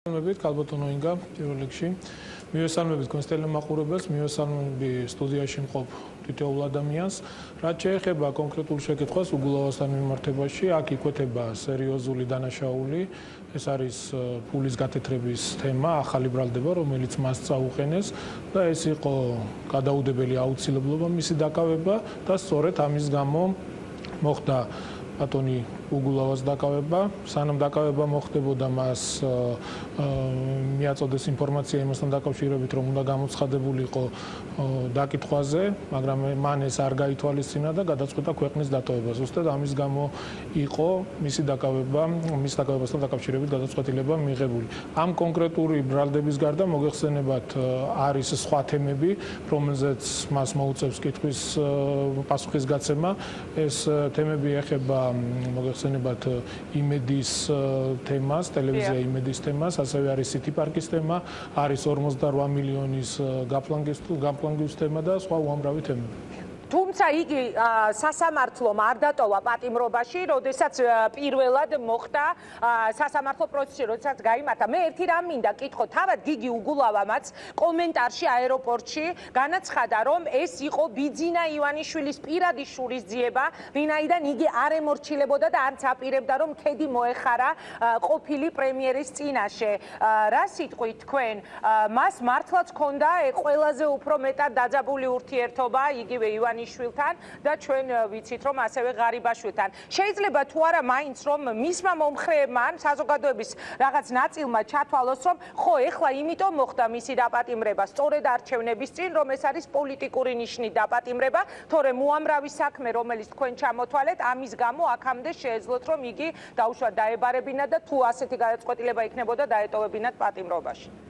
Kalbotonu inga, პირველ რიგში მივესალმებით თქვენს ტელემაყურებელს, მივესალმები სტუდიაში მყოფ თითოეულ ადამიანს. რაც შეეხება კონკრეტულ შეკითხვას უგულავასთან მიმართებაში, აქ იკვეთება სერიოზული დანაშაული. ეს არის ფულის გათეთრების თემა, ახალი ბრალდება, რომელიც მას წაუყენეს და ეს იყო გადაუდებელი აუცილებლობა მისი დაკავება და სწორედ ამის გამო მოხდა ბატონი უგულავას დაკავება. სანამ დაკავება მოხდებოდა, მას მიაწოდეს ინფორმაცია იმასთან დაკავშირებით, რომ უნდა გამოცხადებულიყო დაკითხვაზე, მაგრამ მან ეს არ გაითვალისწინა და გადაწყვიტა ქვეყნის დატოვება. ზუსტად ამის გამო იყო მისი დაკავება, მის დაკავებასთან დაკავშირებით გადაწყვეტილება მიღებული. ამ კონკრეტული ბრალდების გარდა მოგეხსენებათ არის სხვა თემები, რომელზეც მას მოუწევს კითხვის პასუხის გაცემა. ეს თემები ეხება მოგეხსენებათ იმედის თემას, ტელევიზია იმედის თემას, ასევე არის City Park-ის თემა, არის 48 მილიონის გაფლანგვის თემა და სხვა უამრავი თემები. თუმცა იგი სასამართლომ არ დატოვა პატიმრობაში, როდესაც პირველად მოხდა სასამართლო პროცესი, როდესაც გაიმართა. მე ერთი რამ მინდა კითხო, თავად გიგი უგულავამაც კომენტარში აეროპორტში განაცხადა, რომ ეს იყო ბიძინა ივანიშვილის პირადი შურისძიება, ვინაიდან იგი არ ემორჩილებოდა და არც აპირებდა, რომ ქედი მოეხარა ყოფილი პრემიერის წინაშე. რა სიტყვით თქვენ, მას მართლაც ჰქონდა ყველაზე უფრო მეტად დაძაბული ურთიერთობა იგივე ივანიშვილთან და ჩვენ ვიცით, რომ ასევე ღარიბაშვილთან. შეიძლება თუ არა მაინც რომ მისმა მომხრეებმა ან საზოგადოების რაღაც ნაწილმა ჩათვალოს, რომ ხო, ეხლა იმიტომ მოხდა მისი დაპატიმრება სწორედ არჩევნების წინ, რომ ეს არის პოლიტიკური ნიშნით დაპატიმრება, თორემ უამრავი საქმე, რომელიც თქვენ ჩამოთვალეთ, ამის გამო აქამდე შეეძლოთ, რომ იგი დაუშვათ დაებარებინა და თუ ასეთი გადაწყვეტილება იქნებოდა დაეტოვებინათ პატიმრობაში.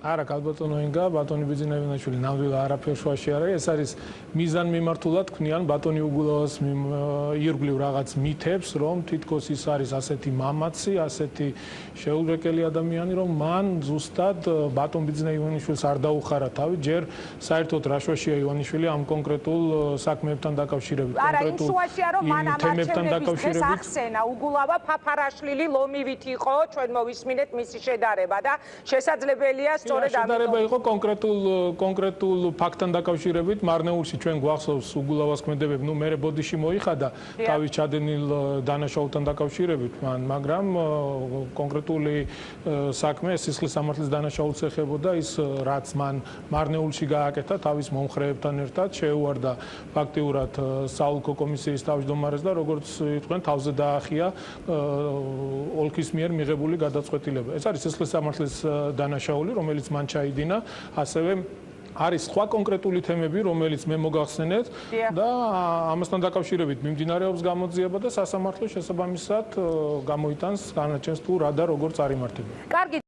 არა, კალბატონო ინგა, ბატონი ბიძინა ივანიშვილი ნამდვილად არაფერ შუაში არ არის. ეს არის მიზანმიმართულად ქმნიან ბატონი უგულავას ირგვლივ რაღაც მითებს, რომ თითქოს ის არის ასეთი მამაცი, ასეთი შეურეკელი ადამიანი, რომ მან ზუსტად ბატონ ბიძინა ივანიშვილს არ დაუხარა თავი, ჯერ საერთოდ რა შუაშია ივანიშვილი ამ კონკრეტულ საქმეებთან დაკავშირებით, კონკრეტულ თემებთან დაკავშირებით. ახსენა უგულავა ფაფარაშლილი ლომივით იყო, ჩვენ მოვისმინეთ მისი შედარება და შესაძლებელია შედარება იყო კონკრეტულ ფაქტთან დაკავშირებით. მარნეულში ჩვენ გვახსოვს უგულავას ქმედებები, მე ბოდიში მოიხადა თავის ჩადენილ დანაშაულთან დაკავშირებით, მაგრამ კონკრეტული საქმე სისხლის სამართლის დანაშაულს ეხებოდა, ის რაც მან მარნეულში გააკეთა თავის მომხრეებთან ერთად, შეუვარდა ფაქტიურად საოლქო კომისიის თავმჯდომარეს და როგორც იტყვიან, თავზე დაახია ოლქის მიერ მიღებული გადაწყვეტილება. ეს არის სისხლის სამართლის დანაშაული, რომელიც მან ჩაიდინა, ასევე არის სხვა კონკრეტული თემები, რომელიც მე მოგახსენეთ და ამასთან დაკავშირებით მიმდინარეობს გამოძიება და სასამართლო შესაბამისად გამოიტანს განაჩენს თუ რა და როგორ წარიმართება.